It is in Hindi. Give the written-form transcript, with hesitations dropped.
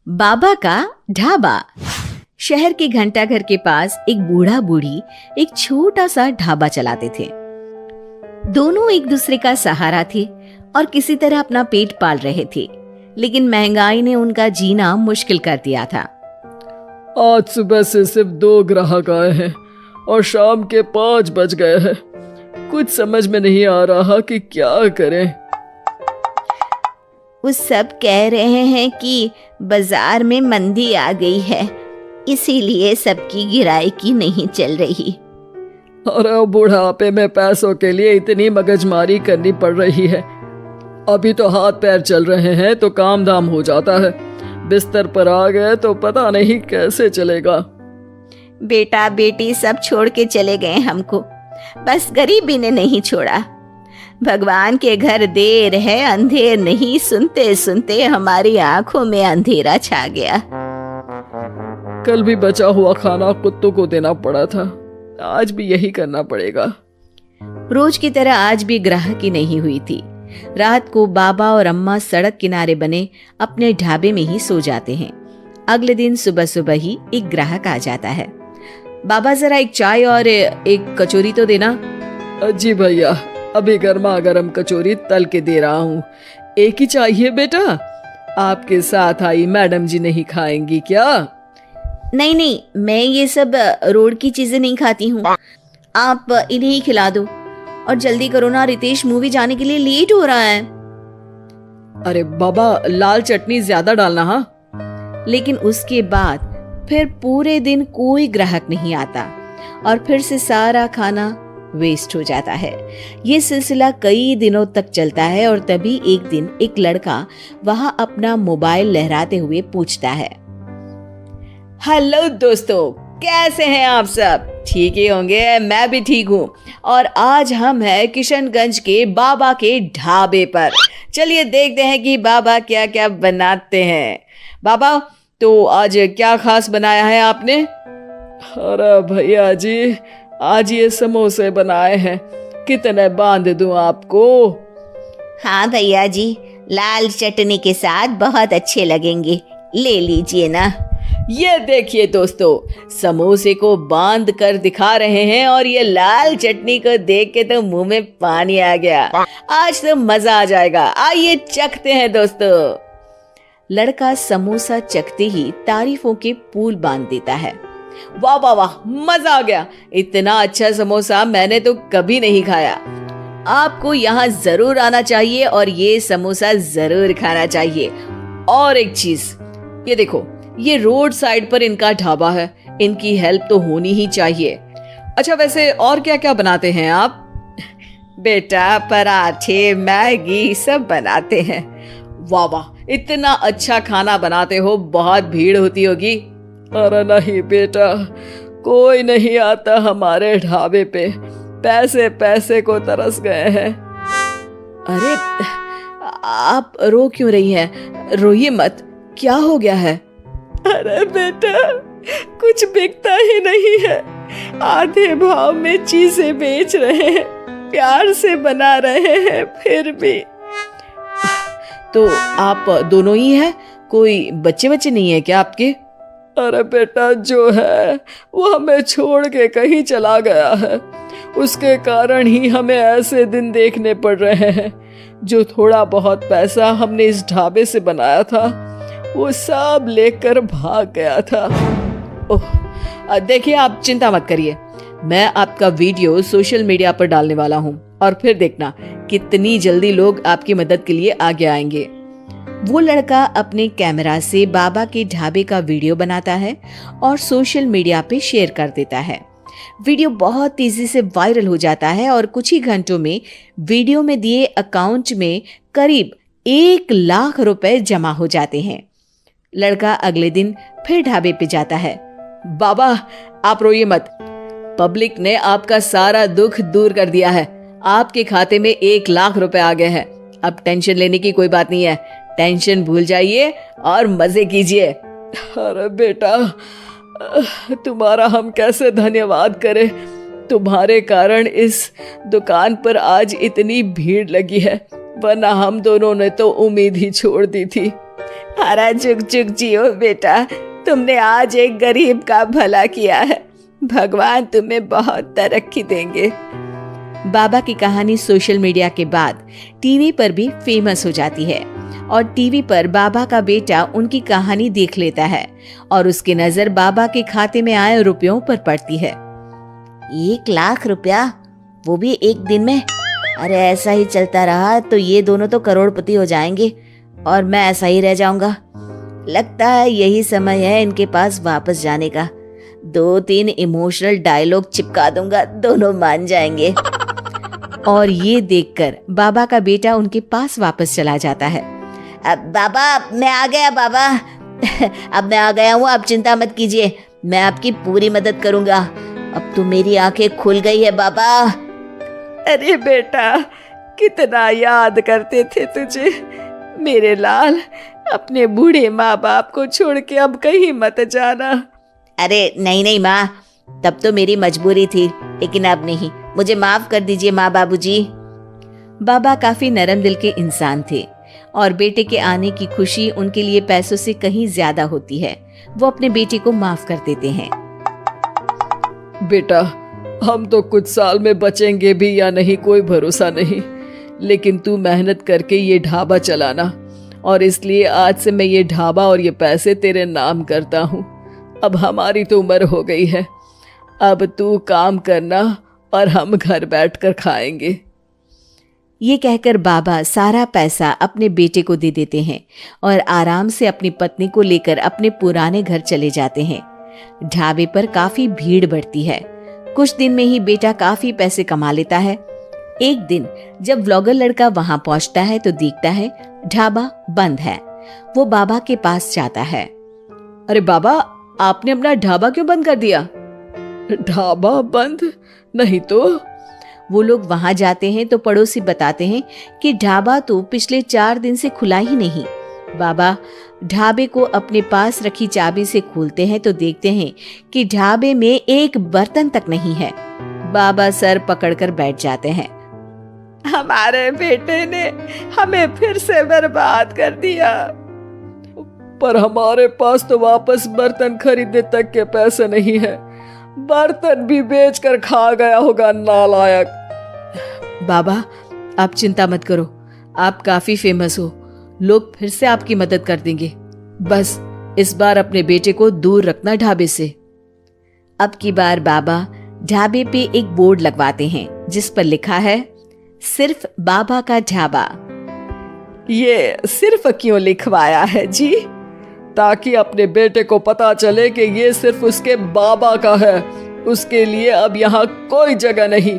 बाबा का ढाबा। शहर के घंटाघर के पास एक बूढ़ा बूढ़ी एक छोटा सा ढाबा चलाते थे। दोनों एक दूसरे का सहारा थे और किसी तरह अपना पेट पाल रहे थे, लेकिन महंगाई ने उनका जीना मुश्किल कर दिया था। आज सुबह से सिर्फ 2 ग्राहक आए हैं और शाम के 5 बज गए हैं। कुछ समझ में नहीं आ रहा कि क्या करें। वो सब कह रहे हैं कि बाजार में मंदी आ गई है, इसीलिए सबकी गिराई नहीं चल रही। अरे बुढ़ापे में पैसों के लिए इतनी मगजमारी करनी पड़ रही है। अभी तो हाथ पैर चल रहे हैं तो काम धाम हो जाता है, बिस्तर पर आ गए तो पता नहीं कैसे चलेगा। बेटा बेटी सब छोड़ के चले गए हमको, बस गरीबी ने नहीं छोड़ा। भगवान के घर देर है अंधेर नहीं, सुनते सुनते हमारी आंखों में अंधेरा छा गया। कल भी बचा हुआ खाना कुत्तों को देना पड़ा था, आज भी यही करना पड़ेगा। रोज की तरह आज भी ग्राहकी नहीं हुई थी। रात को बाबा और अम्मा सड़क किनारे बने अपने ढाबे में ही सो जाते हैं। अगले दिन सुबह सुबह ही एक ग्राहक आ जाता है। बाबा जरा एक चाय और एक कचौरी तो देना। जी भैया, अभी गर्मा गर्म कचौरी तल के दे रहा हूँ। एक ही चाहिए बेटा? आपके साथ आई मैडम जी नहीं खाएंगी क्या? नहीं नहीं, मैं ये सब रोड की चीजें नहीं खाती हूँ, आप इन्हें ही खिला दो। और जल्दी करो ना, रितेश मूवी जाने के लिए लेट हो रहा है। अरे बाबा, लाल चटनी ज्यादा डालना। हाँ। लेकिन उसके बाद फिर पूरे दिन कोई ग्राहक नहीं आता और फिर से सारा खाना वेस्ट हो जाता है। ये सिलसिला कई दिनों तक चलता है और तभी एक दिन एक लड़का वहां अपना मोबाइल लहराते हुए पूछता है, हेलो दोस्तों, कैसे हैं आप सब? ठीक ही होंगे, मैं भी ठीक हूँ। और आज हम हैं किशनगंज के बाबा के ढाबे पर। चलिए देखते हैं कि बाबा क्या क्या बनाते हैं। बाबा, तो आज क्या खास बनाया है आपने? अरे भैया जी, आज ये समोसे बनाए हैं, कितने बांध दूं आपको? हाँ भैया जी, लाल चटनी के साथ बहुत अच्छे लगेंगे, ले लीजिए ना। ये देखिए दोस्तों, समोसे को बांध कर दिखा रहे हैं और ये लाल चटनी को देख के तो मुंह में पानी आ गया। आज तो मजा आ जाएगा, आइए चखते हैं दोस्तों। लड़का समोसा चखते ही तारीफों के पुल बांध देता है। वाह वाह वाह, मजा आ गया, इतना अच्छा समोसा मैंने तो कभी नहीं खाया। आपको यहाँ जरूर आना चाहिए और ये समोसा जरूर खाना चाहिए। और एक चीज, ये देखो, ये रोड साइड पर इनका ढाबा है, इनकी हेल्प तो होनी ही चाहिए। अच्छा, वैसे और क्या क्या बनाते हैं आप? बेटा, पराठे मैगी सब बनाते हैं। वाह वाह, इतना अच्छा खाना बनाते हो, बहुत भीड़ होती होगी। अरे नहीं बेटा, कोई नहीं आता हमारे ढाबे पे, पैसे पैसे को तरस गए हैं। अरे आप रो क्यों रही हैं? रोइए मत, क्या हो गया है? अरे बेटा, कुछ बिकता ही नहीं है, आधे भाव में चीजें बेच रहे हैं, प्यार से बना रहे हैं, फिर भी। तो आप दोनों ही हैं? कोई बच्चे बच्चे नहीं है क्या आपके? अरे बेटा, जो है वो हमें छोड़ के कहीं चला गया है, उसके कारण ही हमें ऐसे दिन देखने पड़ रहे हैं। जो थोड़ा बहुत पैसा हमने इस ढाबे से बनाया था, वो सब लेकर भाग गया था। ओह, देखिए आप चिंता मत करिए, मैं आपका वीडियो सोशल मीडिया पर डालने वाला हूँ और फिर देखना कितनी जल्दी लोग आपकी मदद के लिए आगे आएंगे। वो लड़का अपने कैमरा से बाबा के ढाबे का वीडियो बनाता है और सोशल मीडिया पे शेयर कर देता है। वीडियो बहुत तेजी से वायरल हो जाता है और कुछ ही घंटों में वीडियो में दिए अकाउंट में करीब 1 लाख रुपए जमा हो जाते हैं। लड़का अगले दिन फिर ढाबे पे जाता है। बाबा, आप रोइए मत, पब्लिक ने आपका सारा दुख दूर कर दिया है, आपके खाते में 1 लाख रुपए आ गए हैं। अब टेंशन लेने की कोई बात नहीं है, टेंशन भूल जाइए और मजे कीजिए। अरे बेटा, तुम्हारा हम कैसे धन्यवाद करें, तुम्हारे कारण इस दुकान पर आज इतनी भीड़ लगी है, वरना हम दोनों ने तो उम्मीद ही छोड़ दी थी। हरा जुग जुग जियो बेटा, तुमने आज एक गरीब का भला किया है। भगवान तुम्हें बहुत तरक्की देंगे। बाबा की कहानी सोशल मीडिया के बाद टीवी पर भी फेमस हो जाती है और टीवी पर बाबा का बेटा उनकी कहानी देख लेता है और उसकी नजर बाबा के खाते में आए रुपयों पर पड़ती है। 1 लाख रुपया, वो भी एक दिन में? अरे ऐसा ही चलता रहा तो ये दोनों तो करोड़पति हो जाएंगे और मैं ऐसा ही रह जाऊंगा। लगता है यही समय है इनके पास वापस जाने का। 2-3 इमोशनल डायलॉग चिपका दूंगा, दोनों मान जाएंगे। और ये देखकर बाबा का बेटा उनके पास वापस चला जाता है। अब बाबा मैं आ गया बाबा। अब मैं आ गया हूँ, आप चिंता मत कीजिए, मैं आपकी पूरी मदद करूंगा। अब तो मेरी आंखें खुल गई है बाबा। अरे बेटा, कितना याद करते थे तुझे मेरे लाल। अपने बूढ़े माँ बाप को छोड़ के अब कहीं मत जाना। अरे नहीं माँ, तब तो मेरी मजबूरी थी, लेकिन अब नहीं। मुझे माफ कर दीजिए माँ बाबूजी। बाबा काफी नरम दिल के इंसान थे और बेटे के आने की खुशी उनके लिए पैसों से कहीं ज्यादा होती है। वो अपने बेटे को माफ कर देते हैं। बेटा, हम तो कुछ साल में बचेंगे भी या नहीं कोई भरोसा नहीं, लेकिन तू मेहनत करके ये ढाबा चलाना, और इसलिए आज से मैं ये ढाबा और ये पैसे तेरे नाम करता हूँ। अब हमारी तो उम्र हो गई है, अब तू काम करना और हम घर बैठकर खाएंगे। ये कहकर बाबा सारा पैसा अपने बेटे को दे देते हैं और आराम से अपनी पत्नी को लेकर अपने पुराने घर चले जाते हैं। ढाबे पर काफी भीड़ बढ़ती है। कुछ दिन में ही बेटा काफी पैसे कमा लेता है। एक दिन जब व्लॉगर लड़का वहां पहुंचता है तो देखता है ढाबा बंद है। वो बाबा के पास जाता है। अरे बाबा, आपने अपना ढाबा क्यों बंद कर दिया? ढाबा बंद नहीं तो? वो लोग वहां जाते हैं तो पड़ोसी बताते हैं कि ढाबा तो पिछले 4 दिन से खुला ही नहीं। बाबा ढाबे को अपने पास रखी चाबी से खोलते हैं तो देखते हैं कि ढाबे में एक बर्तन तक नहीं है। बाबा सर पकड़कर बैठ जाते हैं। हमारे बेटे ने हमें फिर से बर्बाद कर दिया। पर हमारे पास तो वापस बर्तन खरीदने तक के पैसे नहीं है। बर्तन भी बेचकर खा गया होगा नालायक। बाबा आप चिंता मत करो, आप काफी फेमस हो, लोग फिर से आपकी मदद कर देंगे। बस इस बार अपने बेटे को दूर रखना ढाबे से। अब की बार बाबा ढाबे पे एक बोर्ड लगवाते हैं जिस पर लिखा है सिर्फ बाबा का ढाबा। ये सिर्फ क्यों लिखवाया है जी? ताकि अपने बेटे को पता चले कि ये सिर्फ उसके बाबा का है, उसके लिए अब यहाँ कोई जगह नहीं।